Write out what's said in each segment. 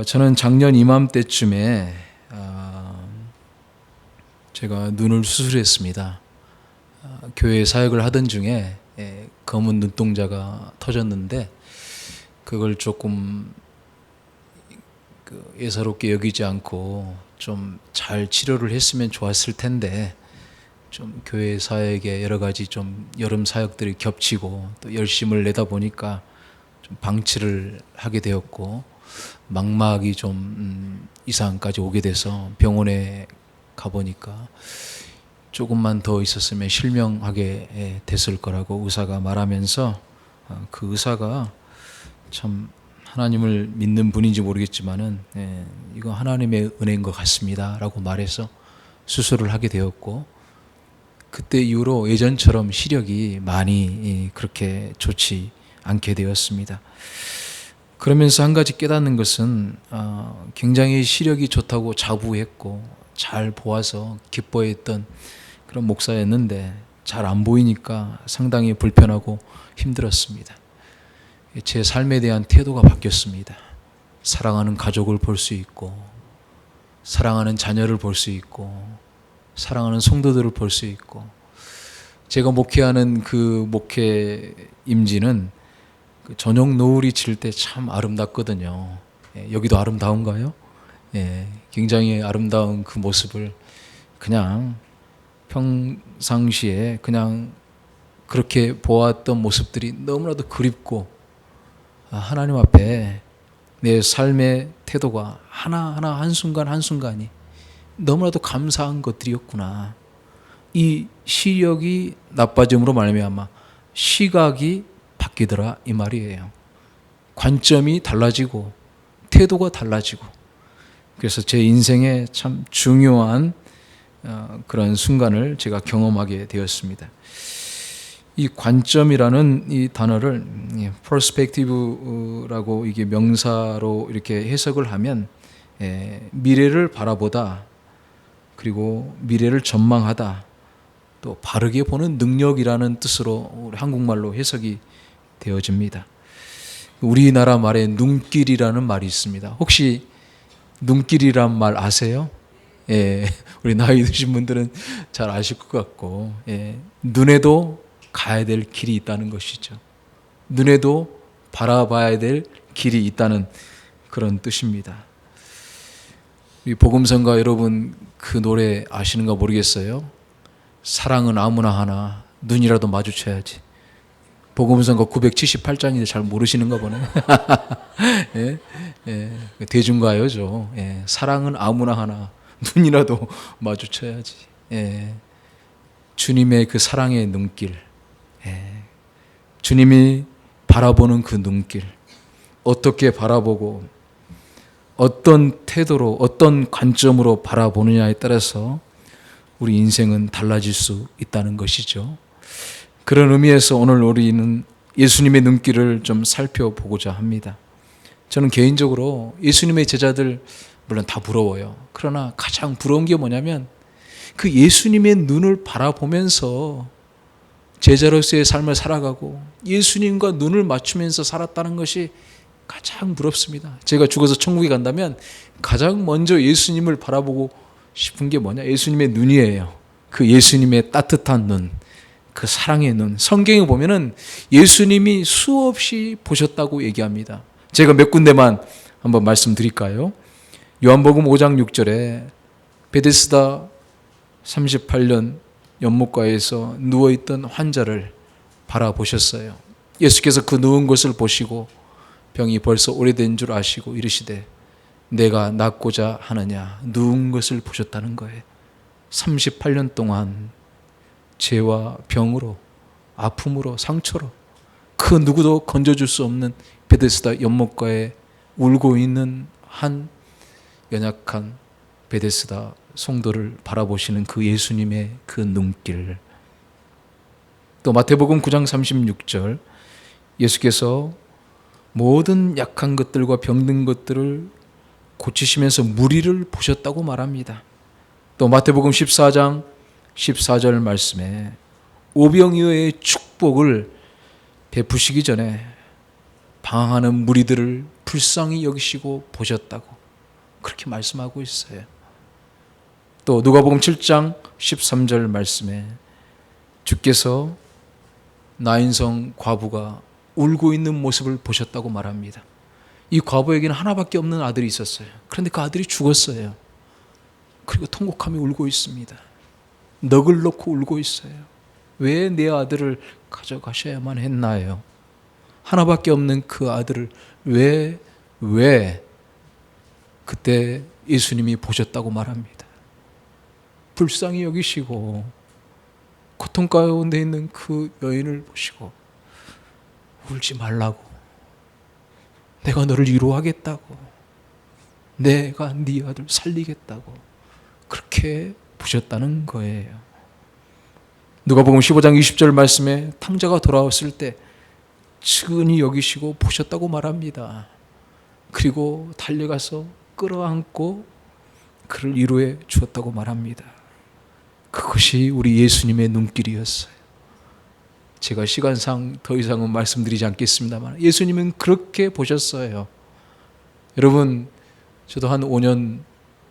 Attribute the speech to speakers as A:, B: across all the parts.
A: 저는 작년 이맘때쯤에 제가 눈을 수술했습니다. 교회 사역을 하던 중에 검은 눈동자가 터졌는데 그걸 조금 예사롭게 여기지 않고 좀 잘 치료를 했으면 좋았을 텐데 좀 교회 사역에 여러 가지 좀 여름 사역들이 겹치고 또 열심을 내다 보니까 좀 방치를 하게 되었고 망막이 좀 이상까지 오게 돼서 병원에 가보니까 조금만 더 있었으면 실명하게 됐을 거라고 의사가 말하면서 그 의사가 참 하나님을 믿는 분인지 모르겠지만은 이거 하나님의 은혜인 것 같습니다 라고 말해서 수술을 하게 되었고, 그때 이후로 예전처럼 시력이 많이 그렇게 좋지 않게 되었습니다. 그러면서 한 가지 깨닫는 것은 굉장히 시력이 좋다고 자부했고 잘 보아서 기뻐했던 그런 목사였는데 잘 안 보이니까 상당히 불편하고 힘들었습니다. 제 삶에 대한 태도가 바뀌었습니다. 사랑하는 가족을 볼 수 있고, 사랑하는 자녀를 볼 수 있고, 사랑하는 성도들을 볼 수 있고, 제가 목회하는 그 목회 임지는 저녁 노을이 질 때 참 아름답거든요. 여기도 아름다운가요? 굉장히 아름다운 그 모습을 그냥 평상시에 그냥 그렇게 보았던 모습들이 너무나도 그립고, 하나님 앞에 내 삶의 태도가 하나하나 한순간 한순간이 너무나도 감사한 것들이었구나. 이 시력이 나빠짐으로 말미암아 시각이 바뀌더라 이 말이에요. 관점이 달라지고 태도가 달라지고, 그래서 제 인생에 참 중요한 그런 순간을 제가 경험하게 되었습니다. 이 관점이라는 이 단어를 perspective라고 이게 명사로 이렇게 해석을 하면 미래를 바라보다, 그리고 미래를 전망하다, 또 바르게 보는 능력이라는 뜻으로 우리 한국말로 해석이 되어집니다. 우리나라 말에 눈길이라는 말이 있습니다. 혹시 눈길이란 말 아세요? 우리 나이 드신 분들은 잘 아실 것 같고, 눈에도 가야 될 길이 있다는 것이죠. 눈에도 바라봐야 될 길이 있다는 그런 뜻입니다. 이 복음성가 여러분 그 노래 아시는가 모르겠어요. 사랑은 아무나 하나 눈이라도 마주쳐야지. 복음성가 978장인데 잘 모르시는가 보네. 대중가요죠. 사랑은 아무나 하나 눈이라도 마주쳐야지. 주님의 그 사랑의 눈길, 주님이 바라보는 그 눈길, 어떻게 바라보고 어떤 태도로 어떤 관점으로 바라보느냐에 따라서 우리 인생은 달라질 수 있다는 것이죠. 그런 의미에서 오늘 우리는 예수님의 눈길을 좀 살펴보고자 합니다. 저는 개인적으로 예수님의 제자들 물론 다 부러워요. 그러나 가장 부러운 게 뭐냐면 그 예수님의 눈을 바라보면서 제자로서의 삶을 살아가고 예수님과 눈을 맞추면서 살았다는 것이 가장 부럽습니다. 제가 죽어서 천국에 간다면 가장 먼저 예수님을 바라보고 싶은 게 뭐냐? 예수님의 눈이에요. 그 예수님의 따뜻한 눈, 그 사랑의 눈. 성경에 보면은 예수님이 수없이 보셨다고 얘기합니다. 제가 몇 군데만 한번 말씀드릴까요? 요한복음 5장 6절에 베데스다 38년 연못가에서 누워있던 환자를 바라보셨어요. 예수께서 그 누운 것을 보시고 병이 벌써 오래된 줄 아시고 이르시되 내가 낫고자 하느냐, 누운 것을 보셨다는 거예요. 38년 동안 죄와 병으로, 아픔으로, 상처로 그 누구도 건져줄 수 없는 베데스다 연못가에 울고 있는 한 연약한 베데스다 성도를 바라보시는 그 예수님의 그 눈길. 또 마태복음 9장 36절 예수께서 모든 약한 것들과 병든 것들을 고치시면서 무리를 보셨다고 말합니다. 또 마태복음 14장 14절 말씀에 오병이어의 축복을 베푸시기 전에 방황하는 무리들을 불쌍히 여기시고 보셨다고 그렇게 말씀하고 있어요. 또 누가복음 7장 13절 말씀에 주께서 나인성 과부가 울고 있는 모습을 보셨다고 말합니다. 이 과부에게는 하나밖에 없는 아들이 있었어요. 그런데 그 아들이 죽었어요. 그리고 통곡하며 울고 있습니다. 넋을 놓고 울고 있어요. 왜 내 아들을 가져가셔야만 했나요? 하나밖에 없는 그 아들을 왜 그때 예수님이 보셨다고 말합니다. 불쌍히 여기시고 고통 가운데 있는 그 여인을 보시고 울지 말라고, 내가 너를 위로하겠다고, 내가 네 아들 살리겠다고 그렇게 보셨다는 거예요. 누가복음 15장 20절 말씀에 탕자가 돌아왔을 때 측은히 여기시고 보셨다고 말합니다. 그리고 달려가서 끌어안고 그를 위로해 주었다고 말합니다. 그것이 우리 예수님의 눈길이었어요. 제가 시간상 더 이상은 말씀드리지 않겠습니다만 예수님은 그렇게 보셨어요. 여러분, 저도 한 5년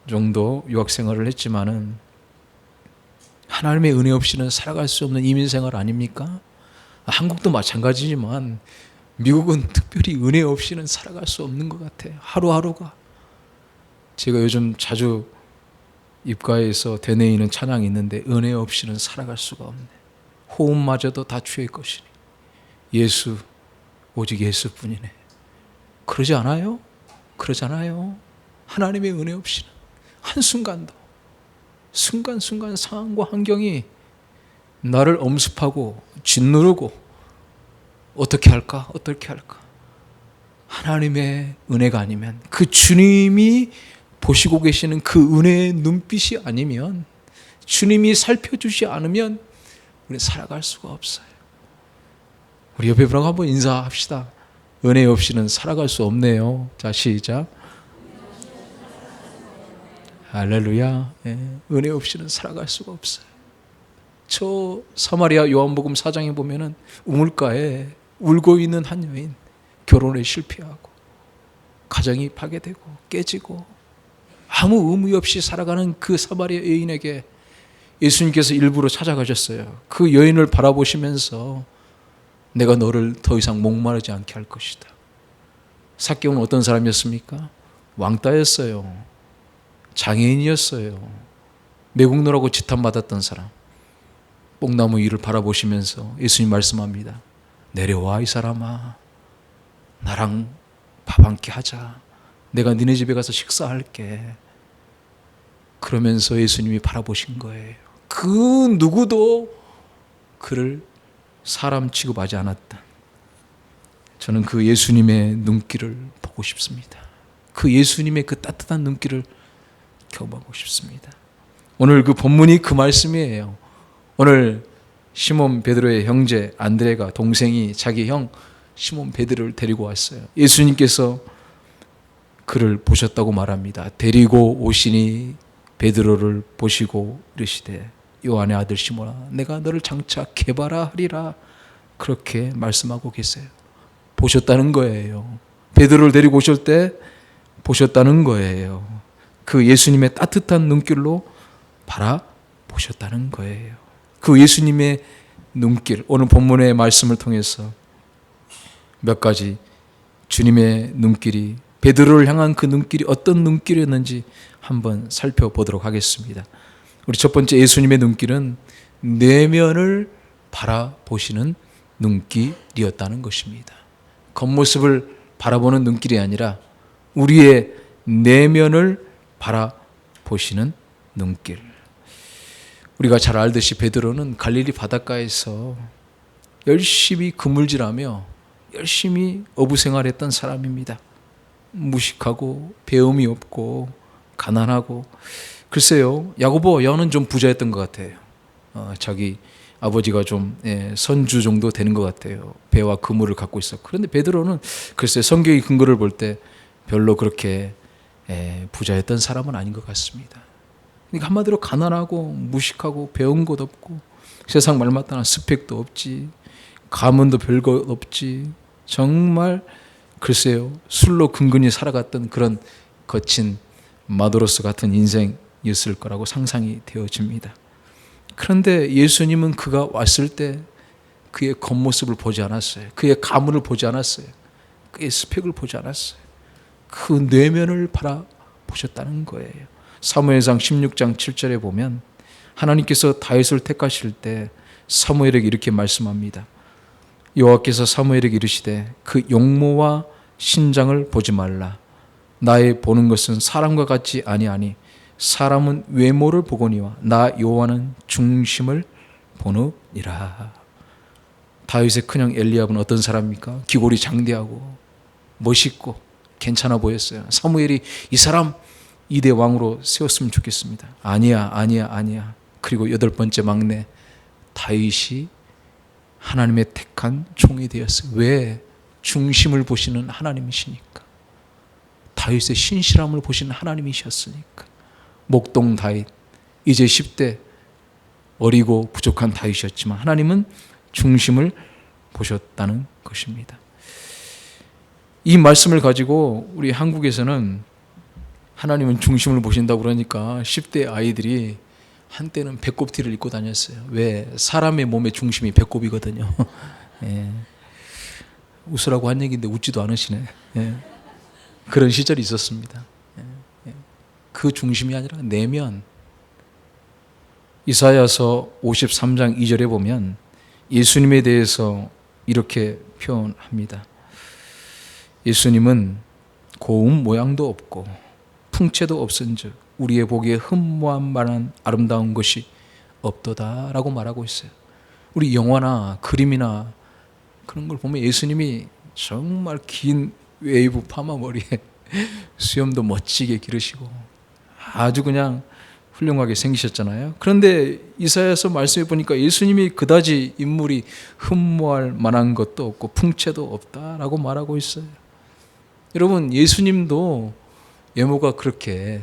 A: 정도 유학생활을 했지만은 하나님의 은혜 없이는 살아갈 수 없는 이민생활 아닙니까? 한국도 마찬가지지만 미국은 특별히 은혜 없이는 살아갈 수 없는 것 같아요. 하루하루가. 제가 요즘 자주 입가에서 되뇌이는 찬양이 있는데 은혜 없이는 살아갈 수가 없네. 호흡마저도 다 주의 것이니 예수, 오직 예수뿐이네. 그러지 않아요? 그러잖아요. 하나님의 은혜 없이는 한순간도 순간순간 상황과 환경이 나를 엄습하고 짓누르고 어떻게 할까? 하나님의 은혜가 아니면, 그 주님이 보시고 계시는 그 은혜의 눈빛이 아니면, 주님이 살펴주지 않으면 우리는 살아갈 수가 없어요. 우리 옆에 분하고 한번 인사합시다. 은혜 없이는 살아갈 수 없네요. 자, 시작. 할렐루야. 예, 은혜 없이는 살아갈 수가 없어요. 저 사마리아 요한복음 4장에 보면은 우물가에 울고 있는 한 여인, 결혼에 실패하고 가정이 파괴되고 깨지고 아무 의미 없이 살아가는 그 사마리아 여인에게 예수님께서 일부러 찾아가셨어요. 그 여인을 바라보시면서 내가 너를 더 이상 목마르지 않게 할 것이다. 삭개오는 어떤 사람이었습니까? 왕따였어요. 장애인이었어요. 매국노라고 지탄받았던 사람. 뽕나무 위를 바라보시면서 예수님 말씀합니다. 내려와 이 사람아, 나랑 밥 한 끼 하자. 내가 니네 집에 가서 식사할게. 그러면서 예수님이 바라보신 거예요. 그 누구도 그를 사람 취급하지 않았다. 저는 그 예수님의 눈길을 보고 싶습니다. 그 예수님의 그 따뜻한 눈길을 경험하고 싶습니다. 오늘 그 본문이 그 말씀이에요. 오늘 시몬 베드로의 형제 안드레가, 동생이 자기 형 시몬 베드로를 데리고 왔어요. 예수님께서 그를 보셨다고 말합니다. 데리고 오시니 베드로를 보시고 이르시되 요한의 아들 시몬아, 내가 너를 장차 개발하리라. 그렇게 말씀하고 계세요. 보셨다는 거예요. 베드로를 데리고 오실 때 보셨다는 거예요. 그 예수님의 따뜻한 눈길로 바라보셨다는 거예요. 그 예수님의 눈길, 오늘 본문의 말씀을 통해서 몇 가지 주님의 눈길이, 베드로를 향한 그 눈길이 어떤 눈길이었는지 한번 살펴보도록 하겠습니다. 우리 첫 번째 예수님의 눈길은 내면을 바라보시는 눈길이었다는 것입니다. 겉모습을 바라보는 눈길이 아니라 우리의 내면을 바라보시는 눈길. 우리가 잘 알듯이 베드로는 갈릴리 바닷가에서 열심히 그물질하며 열심히 어부생활했던 사람입니다. 무식하고 배움이 없고 가난하고, 글쎄요, 야고보 여는 좀 부자였던 것 같아요. 자기 아버지가 좀 선주 정도 되는 것 같아요. 배와 그물을 갖고 있었고. 그런데 베드로는 글쎄 성경의 근거를 볼 때 별로 그렇게 부자였던 사람은 아닌 것 같습니다. 그러니까 한마디로 가난하고 무식하고 배운 것 없고, 세상 말마따나 스펙도 없지, 가문도 별것 없지, 정말 글쎄요, 술로 근근히 살아갔던 그런 거친 마도로스 같은 인생이었을 거라고 상상이 되어집니다. 그런데 예수님은 그가 왔을 때 그의 겉모습을 보지 않았어요. 그의 가문을 보지 않았어요. 그의 스펙을 보지 않았어요. 그 내면을 바라보셨다는 거예요. 사무엘상 16장 7절에 보면 하나님께서 다윗을 택하실 때 사무엘에게 이렇게 말씀합니다. 여호와께서 사무엘에게 이르시되 그 용모와 신장을 보지 말라. 나의 보는 것은 사람과 같지 아니하니 사람은 외모를 보거니와 나 여호와는 중심을 보느니라. 다윗의 큰형 엘리압은 어떤 사람입니까? 기골이 장대하고 멋있고 괜찮아 보였어요. 사무엘이 이 사람 2대 왕으로 세웠으면 좋겠습니다. 아니야. 그리고 8번째 막내 다윗이 하나님의 택한 종이 되었어요. 왜? 중심을 보시는 하나님이시니까. 다윗의 신실함을 보시는 하나님이셨으니까. 목동 다윗, 이제 10대 어리고 부족한 다윗이었지만 하나님은 중심을 보셨다는 것입니다. 이 말씀을 가지고 우리 한국에서는 하나님은 중심을 보신다고 그러니까 10대 아이들이 한때는 배꼽티를 입고 다녔어요. 왜? 사람의 몸의 중심이 배꼽이거든요. 예. 웃으라고 한 얘기인데 웃지도 않으시네. 예. 그런 시절이 있었습니다. 예. 그 중심이 아니라 내면. 이사야서 53장 2절에 보면 예수님에 대해서 이렇게 표현합니다. 예수님은 고운 모양도 없고 풍채도 없은즉 우리의 보기에 흠모한 만한 아름다운 것이 없도다라고 말하고 있어요. 우리 영화나 그림이나 그런 걸 보면 예수님이 정말 긴 웨이브 파마 머리에 수염도 멋지게 기르시고 아주 그냥 훌륭하게 생기셨잖아요. 그런데 이사야서 말씀해 보니까 예수님이 그다지 인물이 흠모할 만한 것도 없고 풍채도 없다라고 말하고 있어요. 여러분, 예수님도 외모가 그렇게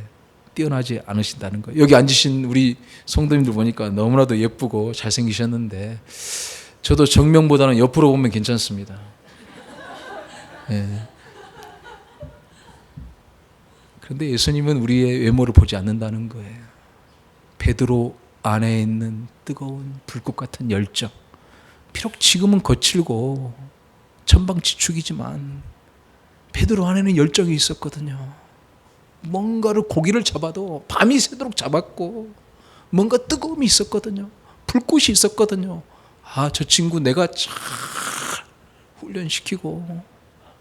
A: 뛰어나지 않으신다는 거예요. 여기 앉으신 우리 성도님들 보니까 너무나도 예쁘고 잘생기셨는데 저도 정면보다는 옆으로 보면 괜찮습니다. 네. 그런데 예수님은 우리의 외모를 보지 않는다는 거예요. 베드로 안에 있는 뜨거운 불꽃 같은 열정. 비록 지금은 거칠고 천방지축이지만 베드로 안에는 열정이 있었거든요. 뭔가를 고기를 잡아도 밤이 새도록 잡았고 뭔가 뜨거움이 있었거든요. 불꽃이 있었거든요. 아, 저 친구 내가 잘 훈련시키고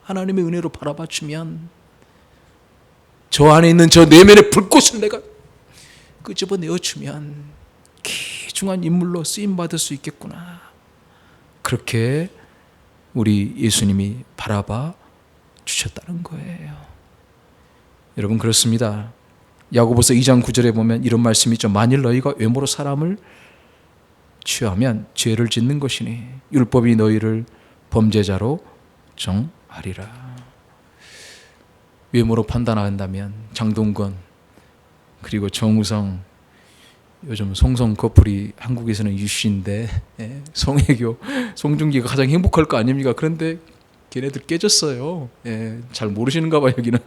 A: 하나님의 은혜로 바라봐 주면 저 안에 있는 저 내면의 불꽃을 내가 끄집어내어 주면 귀중한 인물로 쓰임받을 수 있겠구나. 그렇게 우리 예수님이 바라봐 주셨다는 거예요. 여러분, 그렇습니다. 야고보서 2장 9절에 보면 이런 말씀이 있죠. 만일 너희가 외모로 사람을 취하면 죄를 짓는 것이니 율법이 너희를 범죄자로 정하리라. 외모로 판단한다면 장동건 그리고 정우성, 요즘 송성 커플이 한국에서는 이슈인데 송혜교, 송중기가 가장 행복할 거 아닙니까? 그런데 걔네들 깨졌어요. 잘 모르시는가 봐요, 여기는.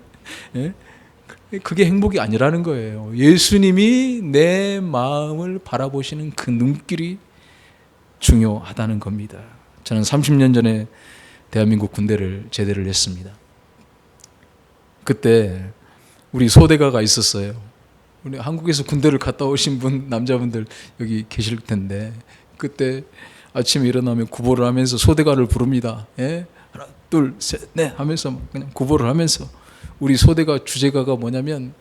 A: 그게 행복이 아니라는 거예요. 예수님이 내 마음을 바라보시는 그 눈길이 중요하다는 겁니다. 저는 30년 전에 대한민국 군대를 제대를 했습니다. 그때 우리 소대가가 있었어요. 우리 한국에서 군대를 갔다 오신 분, 남자분들 여기 계실 텐데 그때 아침에 일어나면 구보를 하면서 소대가를 부릅니다. 하나, 둘, 셋, 넷 하면서 그냥 구보를 하면서 우리 소대가 주제가가 뭐냐면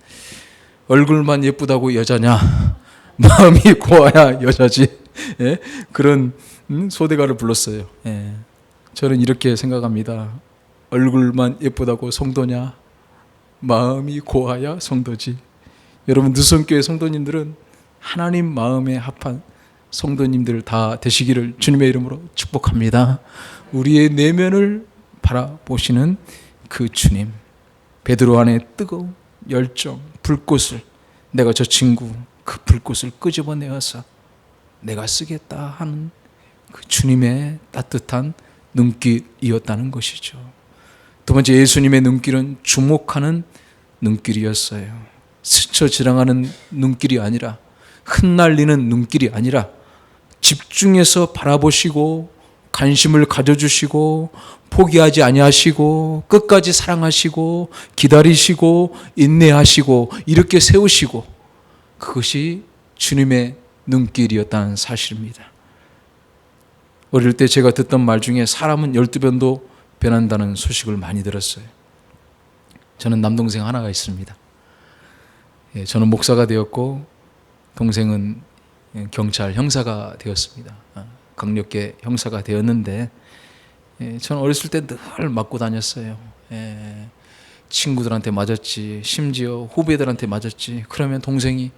A: 얼굴만 예쁘다고 여자냐, 마음이 고와야 여자지. 그런 소대가를 불렀어요. 저는 이렇게 생각합니다. 얼굴만 예쁘다고 성도냐, 마음이 고와야 성도지. 여러분, 느슨교회 성도님들은 하나님 마음에 합한 성도님들 다 되시기를 주님의 이름으로 축복합니다. 우리의 내면을 바라보시는 그 주님, 베드로 안에 뜨거운 열정, 불꽃을, 내가 저 친구 그 불꽃을 끄집어내어서 내가 쓰겠다 하는 그 주님의 따뜻한 눈길이었다는 것이죠. 두 번째, 예수님의 눈길은 주목하는 눈길이었어요. 스쳐 지나가는 눈길이 아니라, 흩날리는 눈길이 아니라 집중해서 바라보시고 관심을 가져주시고 포기하지 아니하시고 끝까지 사랑하시고 기다리시고 인내하시고 이렇게 세우시고, 그것이 주님의 눈길이었다는 사실입니다. 어릴 때 제가 듣던 말 중에 사람은 12번도 변한다는 소식을 많이 들었어요. 저는 남동생 하나가 있습니다. 저는 목사가 되었고 동생은 경찰 형사가 되었습니다. 강력계 형사가 되었는데, 저는 어렸을 때 늘 맞고 다녔어요. 친구들한테 맞았지, 심지어 후배들한테 맞았지. 그러면 동생이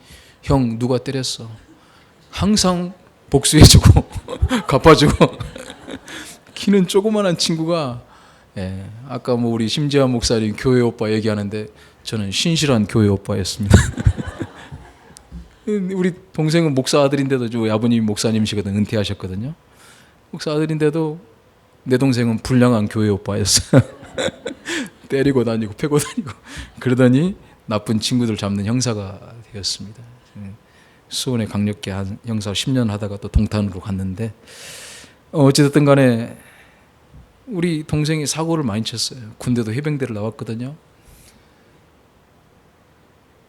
A: 형 누가 때렸어? 항상 복수해주고 갚아주고. 키는 조그만한 친구가, 아까 뭐 우리 심지아 목사님 교회 오빠 얘기하는데 저는 신실한 교회 오빠였습니다. 우리 동생은 목사 아들인데도, 아버님이 목사님이시거든, 은퇴하셨거든요. 목사 아들인데도 내 동생은 불량한 교회 오빠였어요. 때리고 다니고 패고 다니고 그러더니 나쁜 친구들 잡는 형사가 되었습니다. 수원의 강력계 형사 10년 하다가 또 동탄으로 갔는데, 어찌됐든 간에 우리 동생이 사고를 많이 쳤어요. 군대도 해병대를 나왔거든요.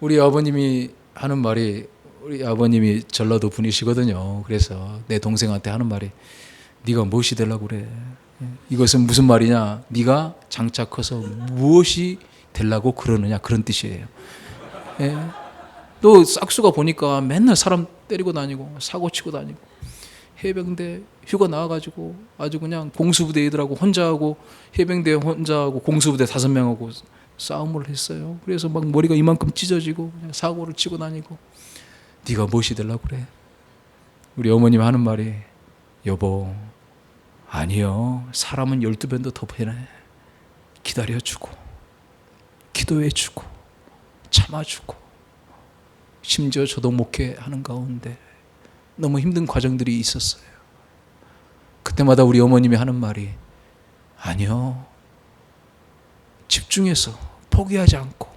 A: 우리 아버님이 하는 말이, 우리 아버님이 전라도 분이시거든요. 그래서 내 동생한테 하는 말이, 네가 무엇이 되려고 그래? 이것은 무슨 말이냐? 네가 장차 커서 무엇이 되려고 그러느냐, 그런 뜻이에요. 또 싹수가 보니까 맨날 사람 때리고 다니고 사고 치고 다니고, 해병대 휴가 나와가지고 아주 그냥 공수부대 애들하고 혼자 하고, 해병대 혼자 하고 공수부대 5명하고 싸움을 했어요. 그래서 막 머리가 이만큼 찢어지고 그냥 사고를 치고 다니고. 네가 무엇이 되려고 그래? 우리 어머님 하는 말이, 여보, 아니요, 사람은 12번도 더 변해. 기다려주고 기도해주고 참아주고. 심지어 저도 목회하는 가운데 너무 힘든 과정들이 있었어요. 그때마다 우리 어머님이 하는 말이, 아니요, 집중해서 포기하지 않고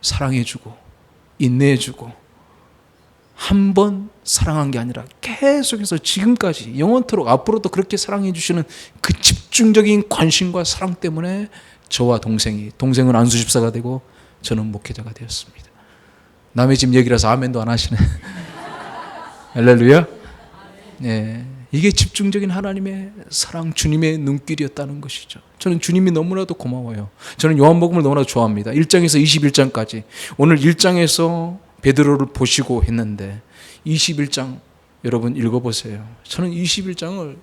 A: 사랑해주고 인내해주고, 한 번 사랑한 게 아니라 계속해서 지금까지 영원토록 앞으로도 그렇게 사랑해 주시는 그 집중적인 관심과 사랑 때문에 저와 동생은 안수집사가 되고 저는 목회자가 되었습니다. 남의 집 얘기라서 아멘도 안 하시네. 할렐루야. 이게 집중적인 하나님의 사랑, 주님의 눈길이었다는 것이죠. 저는 주님이 너무나도 고마워요. 저는 요한복음을 너무나 좋아합니다. 1장에서 21장까지. 오늘 1장에서 베드로를 보시고 했는데 21장 여러분 읽어보세요. 저는 21장을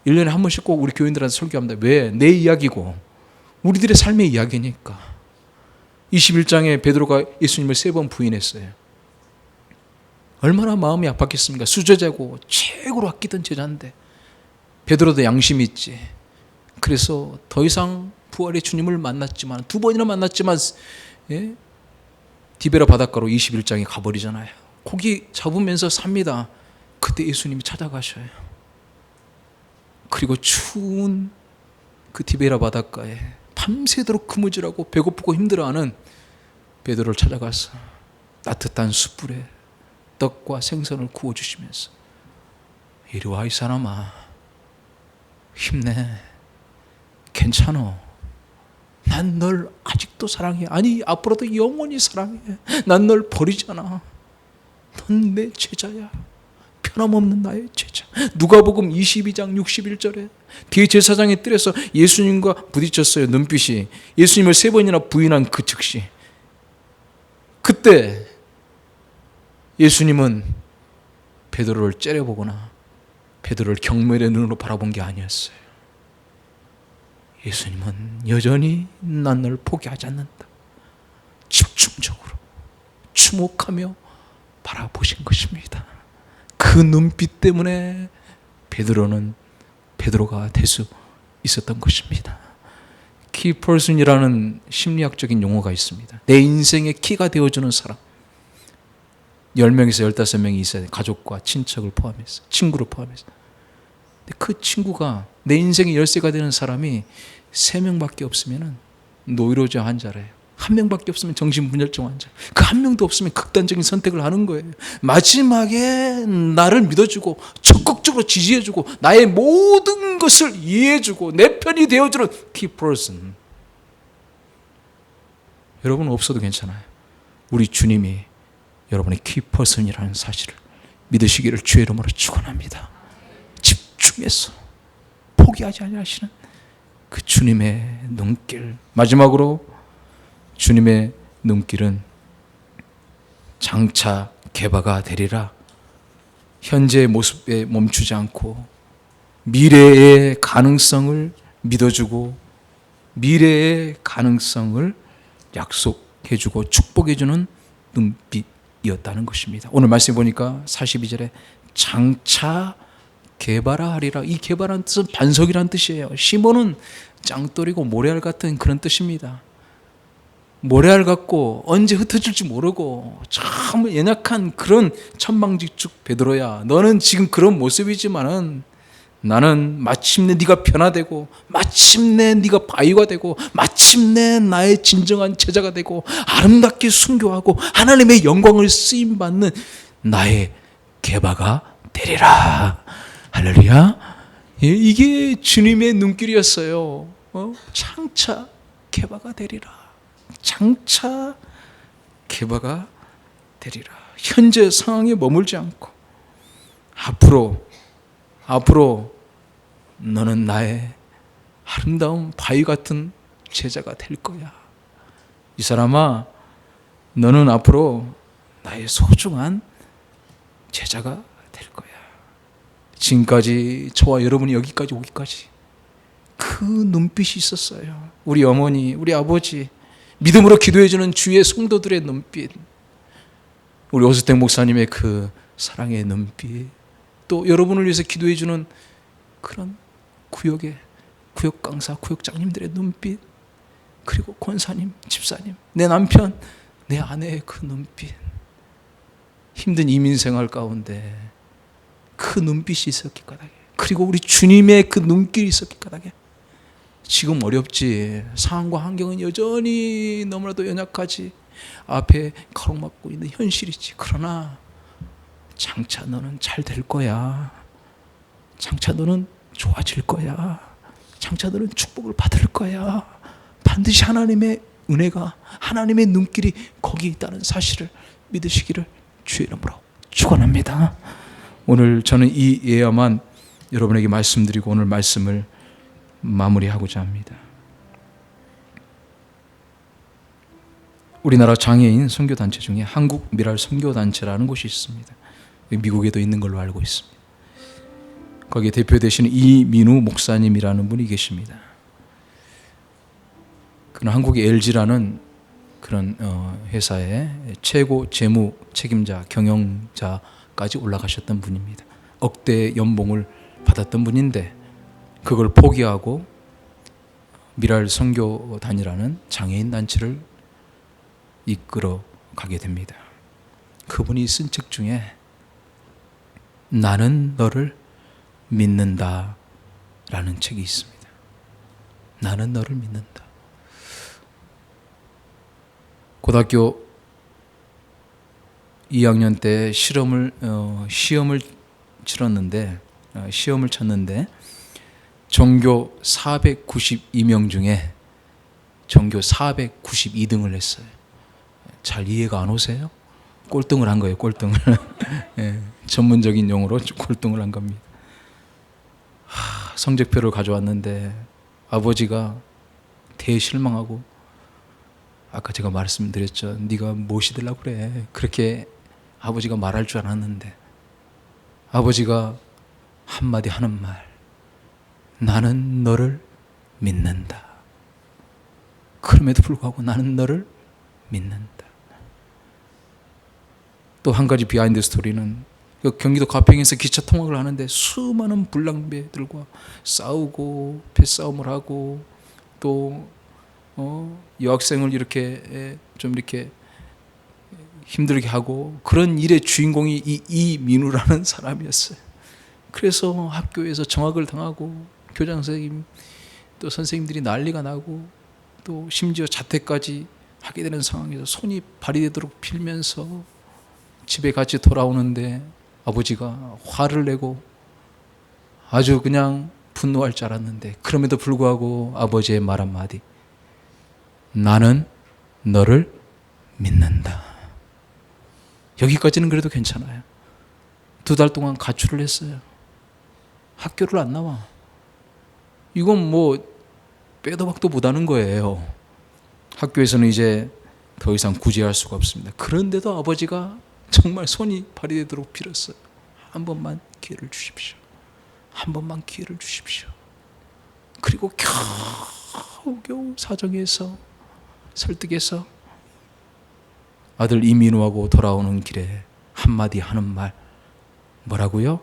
A: 1년에 한 번씩 꼭 우리 교인들한테 설교합니다. 왜? 내 이야기고 우리들의 삶의 이야기니까. 21장에 베드로가 예수님을 3번 부인했어요. 얼마나 마음이 아팠겠습니까? 수제자고 최고로 아끼던 제자인데. 베드로도 양심이 있지. 그래서 더 이상 부활의 주님을 만났지만, 2번이나 만났지만, 디베라 바닷가로 21장에 가버리잖아요. 고기 잡으면서 삽니다. 그때 예수님이 찾아가셔요. 그리고 추운 그 디베라 바닷가에 밤새도록 그무질하고 배고프고 힘들어하는 베드로를 찾아가서 따뜻한 숯불에 떡과 생선을 구워주시면서, 이리 와 이 사람아, 힘내, 괜찮아, 난 널 아직도 사랑해, 아니 앞으로도 영원히 사랑해, 난 널 버리지 않아, 넌 내 제자야, 변함없는 나의 제자. 누가복음 22장 61절에 대제사장의 뜰에서 예수님과 부딪혔어요. 눈빛이. 예수님을 3번이나 부인한 그 즉시, 그때 예수님은 베드로를 째려보거나 베드로를 경멸의 눈으로 바라본 게 아니었어요. 예수님은 여전히 난 널 포기하지 않는다, 집중적으로 주목하며 바라보신 것입니다. 그 눈빛 때문에 베드로가 될 수 있었던 것입니다. 키퍼슨이라는 심리학적인 용어가 있습니다. 내 인생의 키가 되어주는 사람, 10명에서 15명이 있어야 돼. 가족과 친척을 포함해서, 친구를 포함해서. 그 친구가, 내 인생의 열쇠가 되는 사람이 3명밖에 없으면 노이로제 환자래요. 1명밖에 없으면 정신분열증 환자. 그 1명도 없으면 극단적인 선택을 하는 거예요. 마지막에 나를 믿어주고 적극적으로 지지해주고 나의 모든 것을 이해해주고 내 편이 되어주는 key person. 여러분 없어도 괜찮아요. 우리 주님이 여러분의 key person이라는 사실을 믿으시기를 주의 이름으로 축원합니다. 집중해서 포기하지 않으시는 그 주님의 눈길. 마지막으로 주님의 눈길은 장차 개바가 되리라. 현재의 모습에 멈추지 않고 미래의 가능성을 믿어주고 미래의 가능성을 약속해주고 축복해주는 눈빛이었다는 것입니다. 오늘 말씀 보니까 42절에 장차 개바라하리라. 이 개바라는 뜻은 반석이라는 뜻이에요. 시몬은 짱돌이고 모래알 같은 그런 뜻입니다. 모래알 같고 언제 흩어질지 모르고 참 연약한 그런 천방지축 베드로야, 너는 지금 그런 모습이지만은 나는 마침내 네가 변화되고 마침내 네가 바위가 되고 마침내 나의 진정한 제자가 되고 아름답게 순교하고 하나님의 영광을 쓰임받는 나의 개바가 되리라. 할렐루야. 이게 주님의 눈길이었어요. 장차 개바가 되리라. 장차 개바가 되리라. 현재 상황에 머물지 않고 앞으로 너는 나의 아름다운 바위 같은 제자가 될 거야. 이 사람아, 너는 앞으로 나의 소중한 제자가 될 거야. 지금까지 저와 여러분이 여기까지 오기까지 그 눈빛이 있었어요. 우리 어머니, 우리 아버지, 믿음으로 기도해주는 주의 성도들의 눈빛, 우리 오수택 목사님의 그 사랑의 눈빛, 또 여러분을 위해서 기도해주는 그런 구역 강사, 구역장님들의 눈빛, 그리고 권사님, 집사님, 내 남편, 내 아내의 그 눈빛, 힘든 이민생활 가운데 그 눈빛이 있었기 까닭에, 그리고 우리 주님의 그 눈길이 있었기 까닭에 지금 어렵지, 상황과 환경은 여전히 너무나도 연약하지, 앞에 가로막고 있는 현실이지. 그러나 장차 너는 잘 될 거야. 장차 너는 좋아질 거야. 장차 너는 축복을 받을 거야. 반드시 하나님의 은혜가, 하나님의 눈길이 거기 있다는 사실을 믿으시기를 주의 이름으로 축원합니다. 오늘 저는 이 예야만 여러분에게 말씀드리고 오늘 말씀을 마무리하고자 합니다. 우리나라 장애인 선교단체 중에 한국 미랄 선교단체라는 곳이 있습니다. 미국에도 있는 걸로 알고 있습니다. 거기에 대표되시는 이민우 목사님이라는 분이 계십니다. 그는 한국의 LG라는 그런 회사의 최고 재무 책임자, 경영자까지 올라가셨던 분입니다. 억대 연봉을 받았던 분인데 그걸 포기하고 미랄 선교단이라는 장애인 단체를 이끌어 가게 됩니다. 그분이 쓴 책 중에 나는 너를 믿는다 라는 책이 있습니다. 나는 너를 믿는다. 고등학교 2학년 때 시험을 치렀는데 시험을 쳤는데 전교 492명 중에 전교 492등을 했어요. 잘 이해가 안 오세요? 꼴등을 한 거예요. 꼴등을. 네, 전문적인 용어로 꼴등을 한 겁니다. 성적표를 가져왔는데 아버지가 대실망하고, 아까 제가 말씀드렸죠. 네가 무엇이 되려고 그래. 그렇게 아버지가 말할 줄 알았는데 아버지가 한마디 하는 말, 나는 너를 믿는다. 그럼에도 불구하고 나는 너를 믿는다. 또 한 가지 비하인드 스토리는 경기도 가평에서 기차 통학을 하는데 수많은 불량배들과 싸우고 패싸움을 하고 또 여학생을 이렇게 좀 이렇게 힘들게 하고 그런 일의 주인공이 이민우라는 사람이었어요. 그래서 학교에서 정학을 당하고 교장 선생님 또 선생님들이 난리가 나고 또 심지어 자퇴까지 하게 되는 상황에서 손이 발이 되도록 빌면서 집에 같이 돌아오는데 아버지가 화를 내고 아주 그냥 분노할 줄 알았는데, 그럼에도 불구하고 아버지의 말 한마디, 나는 너를 믿는다. 여기까지는 그래도 괜찮아요. 2달 동안 가출을 했어요. 학교를 안 나와. 이건 뭐 빼도 박도 못하는 거예요. 학교에서는 이제 더 이상 구제할 수가 없습니다. 그런데도 아버지가 정말 손이 발이 되도록 빌었어요. 한 번만 기회를 주십시오. 한 번만 기회를 주십시오. 그리고 겨우 사정해서 설득해서 아들 이민우하고 돌아오는 길에 한마디 하는 말, 뭐라고요?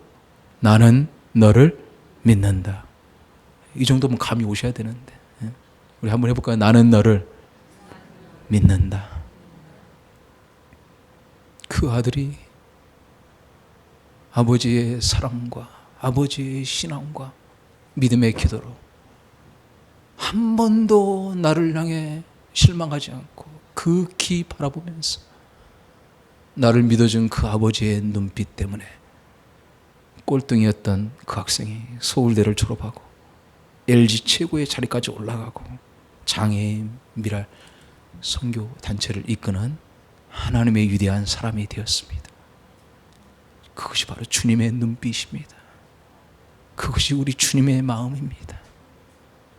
A: 나는 너를 믿는다. 이 정도면 감이 오셔야 되는데, 우리 한번 해볼까요? 나는 너를 믿는다. 그 아들이 아버지의 사랑과 아버지의 신앙과 믿음의 기도로 한 번도 나를 향해 실망하지 않고 극히 바라보면서 나를 믿어준 그 아버지의 눈빛 때문에 꼴등이었던 그 학생이 서울대를 졸업하고 LG 최고의 자리까지 올라가고 장애인 미랄 선교 단체를 이끄는 하나님의 위대한 사람이 되었습니다. 그것이 바로 주님의 눈빛입니다. 그것이 우리 주님의 마음입니다.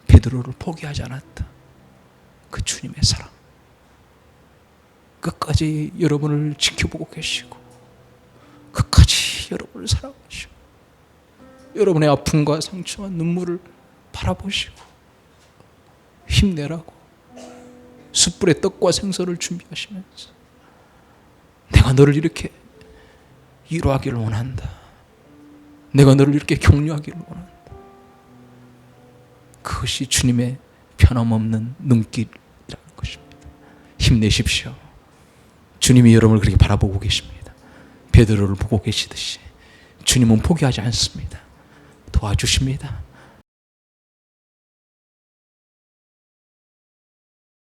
A: 베드로를 포기하지 않았다. 그 주님의 사랑. 끝까지 여러분을 지켜보고 계시고 끝까지 여러분을 사랑하시고 여러분의 아픔과 상처와 눈물을 바라보시고 힘내라고 숯불에 떡과 생선을 준비하시면서 내가 너를 이렇게 위로하기를 원한다. 내가 너를 이렇게 격려하기를 원한다. 그것이 주님의 변함없는 눈길이라는 것입니다. 힘내십시오. 주님이 여러분을 그렇게 바라보고 계십니다. 베드로를 보고 계시듯이 주님은 포기하지 않습니다. 도와주십니다.